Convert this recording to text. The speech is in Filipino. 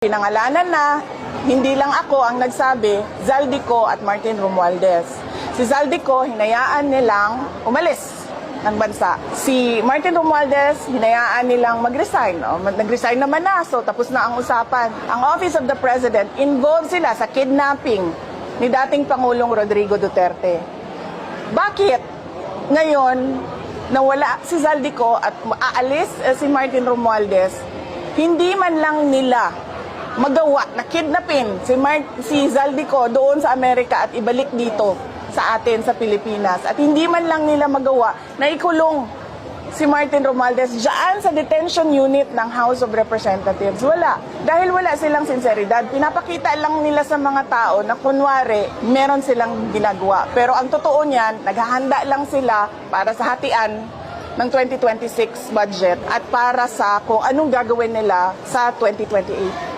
Pinangalanan na, hindi lang ako ang nagsabi, Zaldico at Martin Romualdez. Si Zaldico, hinayaan nilang umalis ng bansa. Si Martin Romualdez, hinayaan nilang mag-resign. Nag-resign naman na, so tapos na ang usapan. Ang Office of the President, involved sila sa kidnapping ni dating Pangulong Rodrigo Duterte. Bakit ngayon, nawala si Zaldico at aalis si Martin Romualdez, hindi man lang nila magawa na kidnapin si Zaldico doon sa Amerika at ibalik dito sa atin sa Pilipinas. At hindi man lang nila magawa na ikulong si Martin Romualdez dyan sa detention unit ng House of Representatives. Wala. Dahil wala silang sinseridad. Pinapakita lang nila sa mga tao na kunwari meron silang ginagawa. Pero ang totoo niyan, naghahanda lang sila para sa hatian ng 2026 budget at para sa kung anong gagawin nila sa 2028.